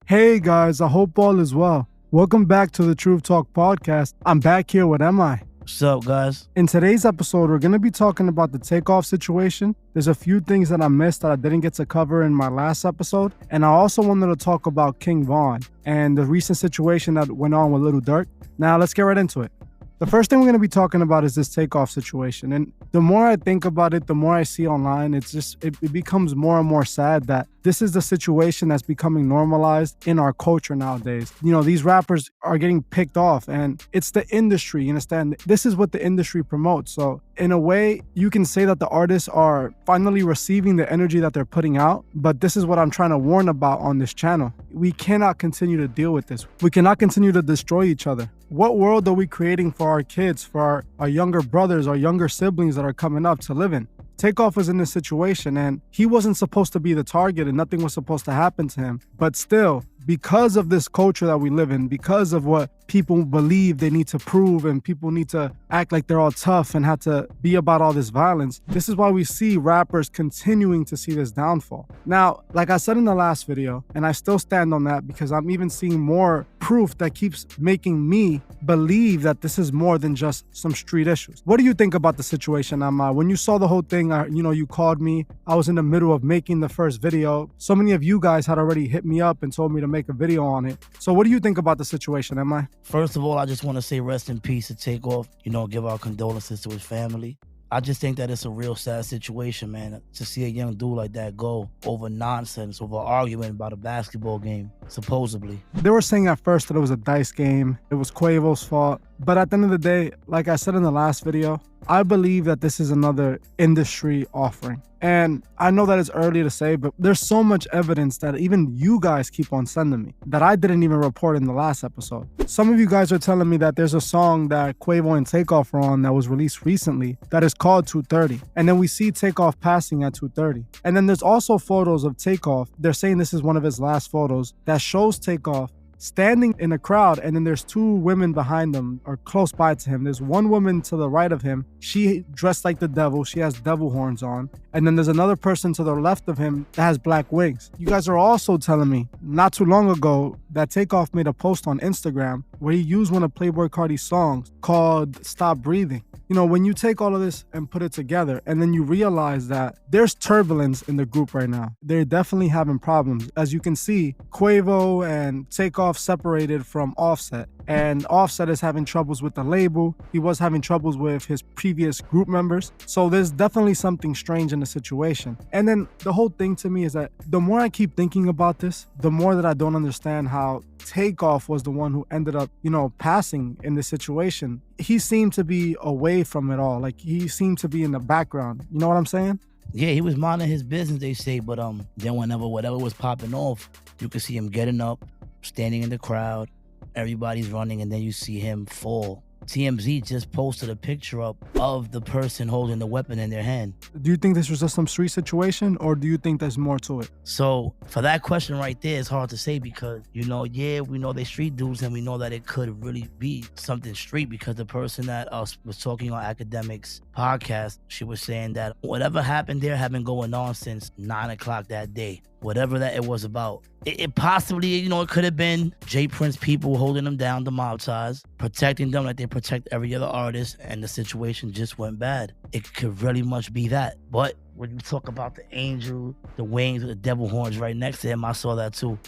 Hey guys, I hope all is well. Welcome back to the Truth Talk podcast. I'm back here with MI. What's up, guys? In today's episode, we're going to be talking about the Takeoff situation. There's a few things that I missed that I didn't get to cover in my last episode. And I also wanted to talk about King Von and the recent situation that went on with Little Durk. Now, let's get right into it. The first thing we're going to be talking about is this Takeoff situation. And the more I think about it, the more I see online, it becomes more and more sad that this is the situation that's becoming normalized in our culture nowadays. You know, these rappers are getting picked off and it's the industry, you understand? This is what the industry promotes. So in a way, you can say that the artists are finally receiving the energy that they're putting out. But this is what I'm trying to warn about on this channel. We cannot continue to deal with this. We cannot continue to destroy each other. What world are we creating for our kids, for our younger brothers, our younger siblings that are coming up to live in? Takeoff was in this situation and he wasn't supposed to be the target and nothing was supposed to happen to him. But still, because of this culture that we live in, because of what people believe they need to prove and people need to act like they're all tough and have to be about all this violence, this is why we see rappers continuing to see this downfall. Now, like I said in the last video, and I still stand on that because I'm even seeing more proof that keeps making me believe that this is more than just some street issues. What do you think about the situation, Amma? When you saw the whole thing, you called me. I was in the middle of making the first video. So many of you guys had already hit me up and told me to make a video on it. So what do you think about the situation, Amma? First of all, I just want to say rest in peace to Takeoff. Give our condolences to his family. I just think that it's a real sad situation, man, to see a young dude like that go over nonsense, over an argument about a basketball game, supposedly. They were saying at first that it was a dice game. It was Quavo's fault. But at the end of the day, like I said in the last video, I believe that this is another industry offering. And I know that it's early to say, but there's so much evidence that even you guys keep on sending me that I didn't even report in the last episode. Some of you guys are telling me that there's a song that Quavo and Takeoff are on that was released recently that is called 230. And then we see Takeoff passing at 230. And then there's also photos of Takeoff. They're saying this is one of his last photos that shows Takeoff standing in a crowd, and then there's two women behind him or close by to him. There's one woman to the right of him. She dressed like the devil. She has devil horns on. And then there's another person to the left of him that has black wings. You guys are also telling me not too long ago that Takeoff made a post on Instagram where he used one of Playboi Carti's songs called Stop Breathing. When you take all of this and put it together, and then you realize that there's turbulence in the group right now. They're definitely having problems. As you can see, Quavo and Takeoff separated from Offset. And Offset is having troubles with the label. He was having troubles with his previous group members. So there's definitely something strange in the situation. And then the whole thing to me is that the more I keep thinking about this, the more that I don't understand how Takeoff was the one who ended up, passing in this situation. He seemed to be away from it all. Like he seemed to be in the background. You know what I'm saying? Yeah, he was minding his business, they say, but then whenever whatever was popping off, you could see him getting up, standing in the crowd, everybody's running, and then you see him fall. TMZ just posted a picture up of the person holding the weapon in their hand. Do you think this was just some street situation, or do you think there's more to it? So for that question right there, it's hard to say because, we know they street dudes and we know that it could really be something street because the person that was talking on Academics podcast, she was saying that whatever happened there had been going on since 9 o'clock that day. Whatever that it was about. It possibly, it could have been J Prince people holding them down, the mob ties, protecting them like they protect every other artist, and the situation just went bad. It could really much be that. But when you talk about the angel, the wings, the devil horns right next to him, I saw that too.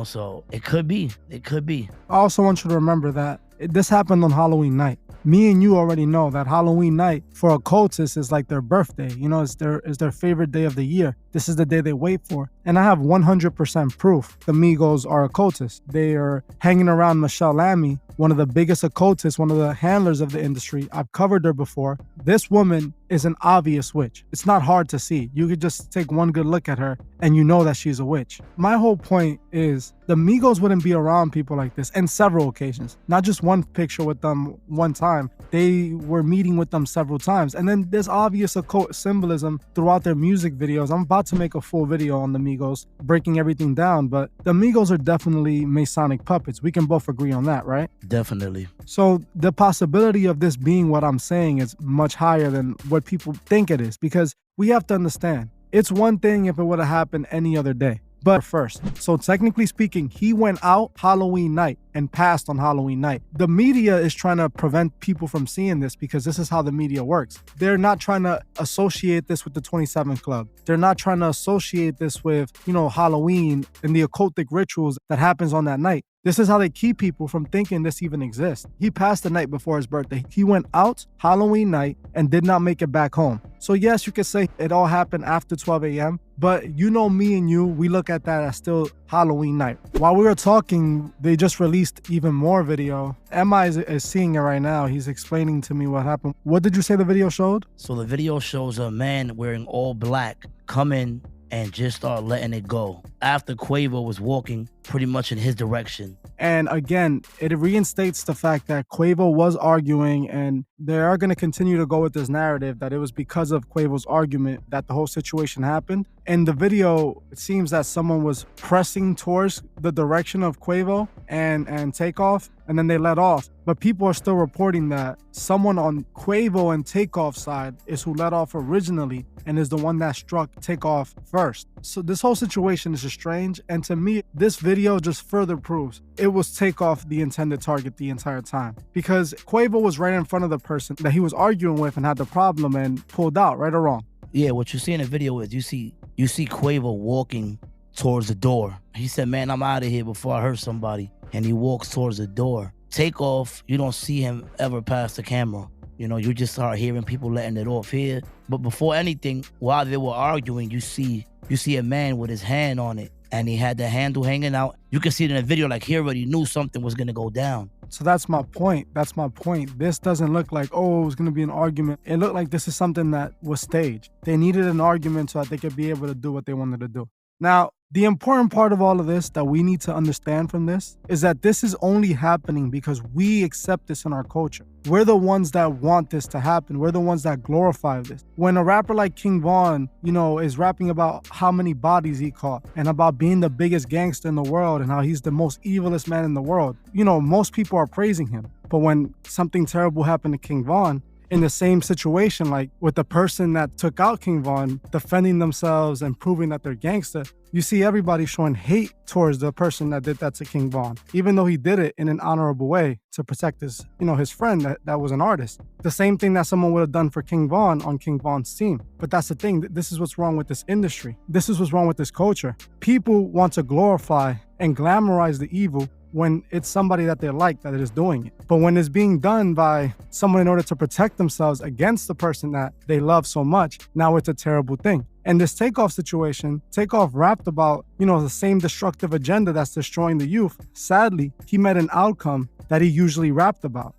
So it could be. It could be. I also want you to remember that this happened on Halloween night. Me and you already know that Halloween night for occultists is like their birthday. It's their favorite day of the year. This is the day they wait for. And I have 100% proof the Migos are occultists. They are hanging around Michelle Lamy, one of the biggest occultists, one of the handlers of the industry. I've covered her before. This woman is an obvious witch. It's not hard to see. You could just take one good look at her and you know that she's a witch. My whole point is the Migos wouldn't be around people like this on several occasions. Not just one picture with them one time. They were meeting with them several times. And then there's obvious occult symbolism throughout their music videos. I'm about to make a full video on the Migos, breaking everything down, but the Migos are definitely Masonic puppets. We can both agree on that, right? Definitely. So the possibility of this being what I'm saying is much higher than what people think it is, because we have to understand, it's one thing if it would have happened any other day. But first, so technically speaking, he went out Halloween night and passed on Halloween night. The media is trying to prevent people from seeing this because this is how the media works. They're not trying to associate this with the 27 Club. They're not trying to associate this with, Halloween and the occultic rituals that happens on that night. This is how they keep people from thinking this even exists. He passed the night before his birthday. He went out Halloween night and did not make it back home. So yes, you could say it all happened after 12 a.m., but me and you, we look at that as still Halloween night. While we were talking, they just released even more video. MI is seeing it right now. He's explaining to me what happened. What did you say the video showed? So the video shows a man wearing all black come in and just start letting it go after Quavo was walking pretty much in his direction. And again, it reinstates the fact that Quavo was arguing, and they are going to continue to go with this narrative that it was because of Quavo's argument that the whole situation happened. In the video, it seems that someone was pressing towards the direction of Quavo and Takeoff, and then they let off. But people are still reporting that someone on Quavo and Takeoff's side is who let off originally and is the one that struck Takeoff first. So this whole situation is just strange. And to me, this video just further proves it was Takeoff the intended target the entire time. Because Quavo was right in front of the person that he was arguing with and had the problem and pulled out, right or wrong. Yeah, what you see in the video is you see Quavo walking towards the door. He said, man, I'm out of here before I hurt somebody. And he walks towards the door. Takeoff, you don't see him ever pass the camera. You just start hearing people letting it off here. But before anything, while they were arguing, you see a man with his hand on it, and he had the handle hanging out. You can see it in the video, like he already knew something was gonna go down. So that's my point. This doesn't look like, it was gonna be an argument. It looked like this is something that was staged. They needed an argument so that they could be able to do what they wanted to do. Now, the important part of all of this that we need to understand from this is that this is only happening because we accept this in our culture. We're the ones that want this to happen. We're the ones that glorify this. When a rapper like King Von, is rapping about how many bodies he caught and about being the biggest gangster in the world and how he's the most evilest man in the world, most people are praising him. But when something terrible happened to King Von, in the same situation, like with the person that took out King Von, defending themselves and proving that they're gangster, you see everybody showing hate towards the person that did that to King Von, even though he did it in an honorable way to protect his friend that was an artist. The same thing that someone would have done for King Von on King Von's team. But that's the thing. This is what's wrong with this industry. This is what's wrong with this culture. People want to glorify and glamorize the evil when it's somebody that they like that is doing it. But when it's being done by someone in order to protect themselves against the person that they love so much, now it's a terrible thing. And this Takeoff situation, Takeoff rapped about, the same destructive agenda that's destroying the youth. Sadly, he met an outcome that he usually rapped about,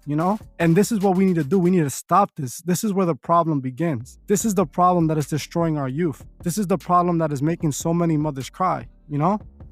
And this is what we need to do. We need to stop this. This is where the problem begins. This is the problem that is destroying our youth. This is the problem that is making so many mothers cry,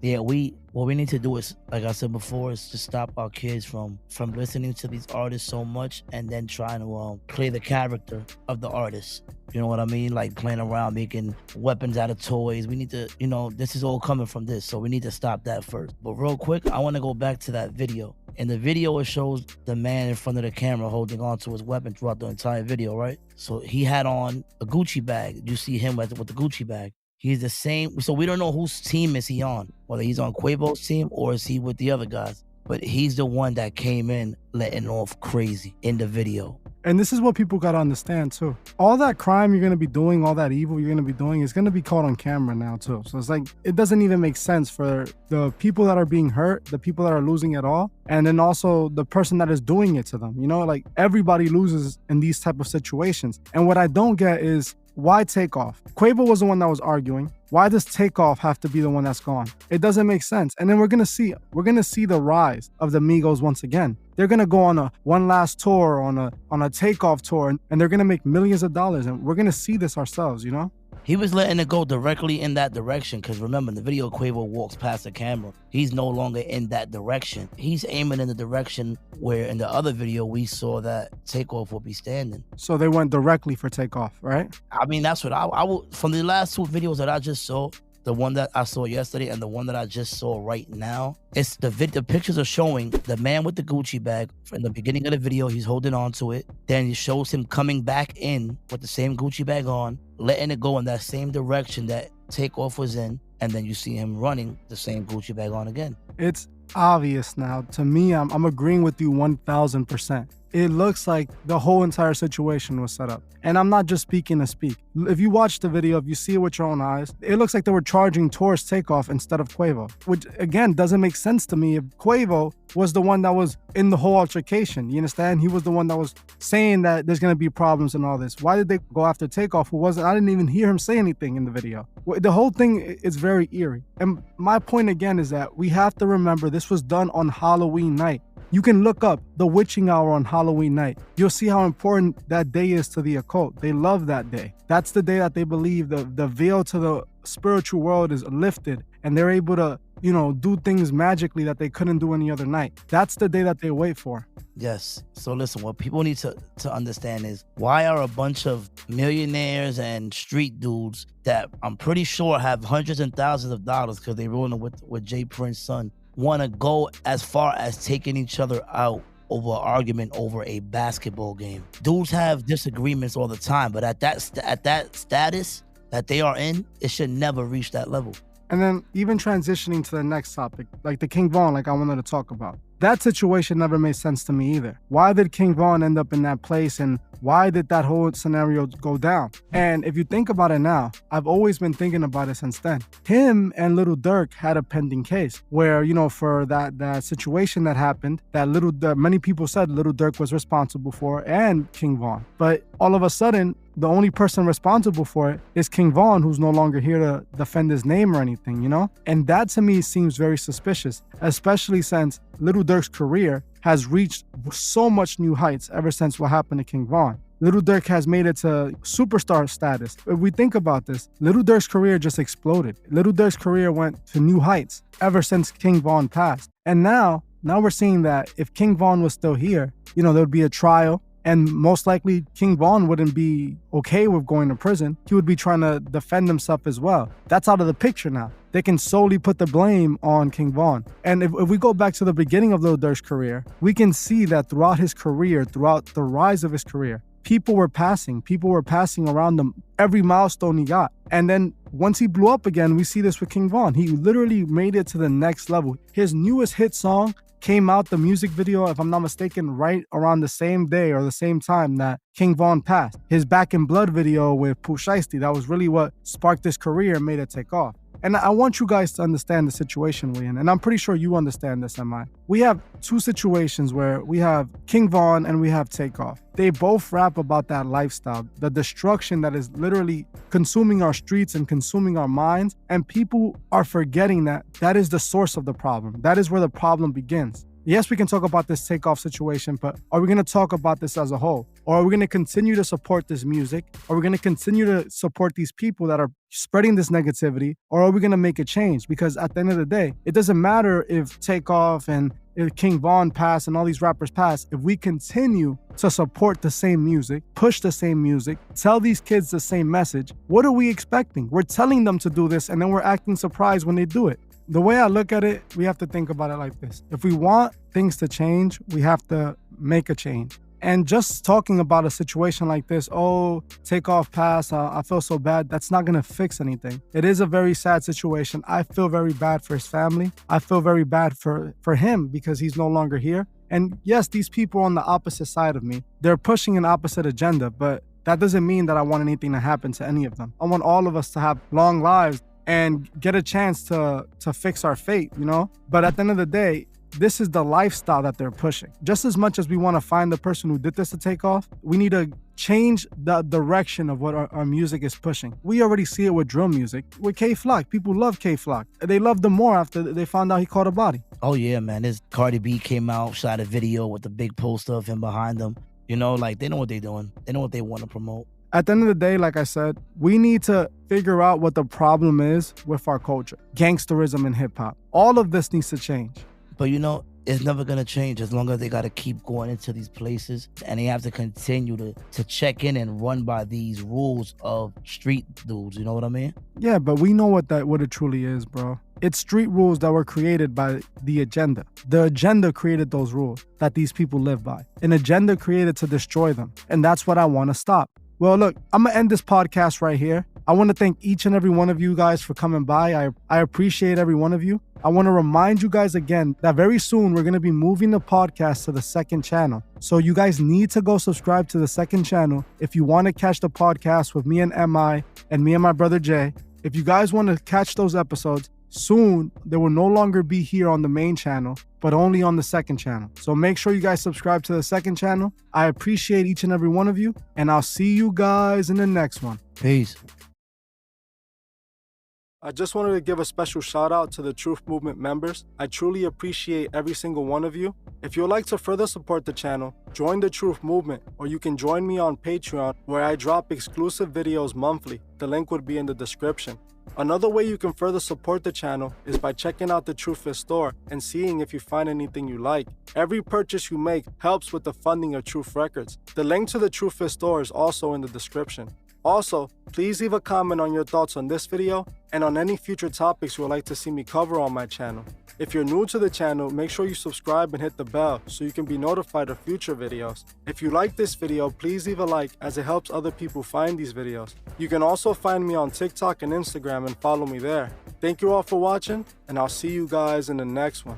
Yeah, what we need to do is, like I said before, is to stop our kids from listening to these artists so much and then trying to play the character of the artist. You know what I mean? Like playing around, making weapons out of toys. We need to, this is all coming from this, so we need to stop that first. But real quick, I want to go back to that video. In the video, it shows the man in front of the camera holding on to his weapon throughout the entire video, right? So he had on a Gucci bag. You see him with the Gucci bag. He's the same. So we don't know whose team is he on, whether he's on Quavo's team or is he with the other guys. But he's the one that came in letting off crazy in the video. And this is what people got to understand too. All that crime you're going to be doing, all that evil you're going to be doing is going to be caught on camera now too. So it's like, it doesn't even make sense for the people that are being hurt, the people that are losing it all, and then also the person that is doing it to them. Like everybody loses in these type of situations. And what I don't get is, why Takeoff? Quavo was the one that was arguing. Why does Takeoff have to be the one that's gone? It doesn't make sense. And then we're gonna see the rise of the Migos once again. They're gonna go on a one last tour, on a Takeoff tour, and they're gonna make millions of dollars. And we're gonna see this ourselves, He was letting it go directly in that direction because remember, in the video, Quavo walks past the camera. He's no longer in that direction. He's aiming in the direction where in the other video, we saw that Takeoff will be standing. So they went directly for Takeoff, right? I mean, that's what I would, from the last two videos that I just saw, the one that I saw yesterday and the one that I just saw right now, it's the pictures are showing the man with the Gucci bag. In the beginning of the video, he's holding on to it. Then it shows him coming back in with the same Gucci bag on, letting it go in that same direction that Takeoff was in, and then you see him running the same Gucci bag on again. It's obvious now. To me, I'm agreeing with you 1000%. It looks like the whole entire situation was set up. And I'm not just speaking to speak. If you watch the video, if you see it with your own eyes, it looks like they were charging towards Takeoff instead of Quavo, which again doesn't make sense to me. If Quavo was the one that was in the whole altercation, you understand? He was the one that was saying that there's going to be problems and all this. Why did they go after Takeoff, who wasn't? I didn't even hear him say anything in the video. The whole thing is very eerie. And my point again is that we have to remember this was done on Halloween night. You can look up the witching hour on Halloween night. You'll see how important that day is to the occult. They love that day. That's the day that they believe the veil to the spiritual world is lifted and they're able to, do things magically that they couldn't do any other night. That's the day that they wait for. Yes. So listen, what people need to understand is why are a bunch of millionaires and street dudes that I'm pretty sure have hundreds and thousands of dollars because they rolling with Jay Prince's son want to go as far as taking each other out over an argument over a basketball game. Dudes have disagreements all the time, but at that status that they are in, it should never reach that level. And then even transitioning to the next topic, like the King Von, like I wanted to talk about. That situation never made sense to me either. Why did King Von end up in that place and why did that whole scenario go down? And if you think about it now, I've always been thinking about it since then. Him and Little Durk had a pending case where, for that situation that happened, that many people said Little Durk was responsible for and King Von. But all of a sudden, the only person responsible for it is King Von, who's no longer here to defend his name or anything, And that to me seems very suspicious, especially since Little Durk's career has reached so much new heights ever since what happened to King Von. Little Durk has made it to superstar status. If we think about this, Little Durk's career just exploded. Little Durk's career went to new heights ever since King Von passed. And now we're seeing that if King Von was still here, there would be a trial. And most likely, King Von wouldn't be okay with going to prison. He would be trying to defend himself as well. That's out of the picture now. They can solely put the blame on King Von. And if we go back to the beginning of Lil Durk's career, we can see that throughout his career, throughout the rise of his career, people were passing around him every milestone he got. And then once he blew up again, we see this with King Von. He literally made it to the next level. His newest hit song came out, the music video, if I'm not mistaken, right around the same day or the same time that King Von passed. His Back in Blood video with Pooh Shiesty, that was really what sparked his career and made it take off. And I want you guys to understand the situation we're in, and I'm pretty sure you understand this, MI. We have two situations where we have King Von and we have Takeoff. They both rap about that lifestyle, the destruction that is literally consuming our streets and consuming our minds, and people are forgetting that is the source of the problem. That is where the problem begins. Yes, we can talk about this Takeoff situation, but are we going to talk about this as a whole? Or are we going to continue to support this music? Are we going to continue to support these people that are spreading this negativity? Or are we going to make a change? Because at the end of the day, it doesn't matter if Takeoff and if King Von pass and all these rappers pass. If we continue to support the same music, push the same music, tell these kids the same message, what are we expecting? We're telling them to do this and then we're acting surprised when they do it. The way I look at it, we have to think about it like this. If we want things to change, we have to make a change. And just talking about a situation like this, Takeoff pass, I feel so bad, that's not going to fix anything. It is a very sad situation. I feel very bad for his family. I feel very bad for him because he's no longer here. And yes, these people on the opposite side of me, they're pushing an opposite agenda, but that doesn't mean that I want anything to happen to any of them. I want all of us to have long lives and get a chance to fix our fate, But at the end of the day, this is the lifestyle that they're pushing. Just as much as we want to find the person who did this to Takeoff, we need to change the direction of what our music is pushing. We already see it with drill music. With K-Flock, people love K-Flock. They loved him more after they found out he caught a body. Oh yeah, man. This Cardi B came out, shot a video with a big poster of him behind them. They know what they're doing. They know what they want to promote. At the end of the day, like I said, we need to figure out what the problem is with our culture. Gangsterism and hip hop. All of this needs to change. But it's never going to change as long as they got to keep going into these places and they have to continue to check in and run by these rules of street dudes. You know what I mean? Yeah, but we know what it truly is, bro. It's street rules that were created by the agenda. The agenda created those rules that these people live by. An agenda created to destroy them. And that's what I want to stop. Well, look, I'm going to end this podcast right here. I want to thank each and every one of you guys for coming by. I appreciate every one of you. I want to remind you guys again that very soon we're going to be moving the podcast to the second channel. So you guys need to go subscribe to the second channel if you want to catch the podcast with me and MI and me and my brother Jay. If you guys want to catch those episodes, soon they will no longer be here on the main channel, but only on the second channel. So make sure you guys subscribe to the second channel. I appreciate each and every one of you, and I'll see you guys in the next one. Peace. I just wanted to give a special shout out to the Truth Movement members. I truly appreciate every single one of you. If you would like to further support the channel, join the Truth Movement, or you can join me on Patreon where I drop exclusive videos monthly. The link would be in the description. Another way you can further support the channel is by checking out the Truthfist store and seeing if you find anything you like. Every purchase you make helps with the funding of Truth Records. The link to the Truthfist store is also in the description. Also, please leave a comment on your thoughts on this video and on any future topics you would like to see me cover on my channel. If you're new to the channel, make sure you subscribe and hit the bell so you can be notified of future videos. If you like this video, please leave a like as it helps other people find these videos. You can also find me on TikTok and Instagram and follow me there. Thank you all for watching, and I'll see you guys in the next one.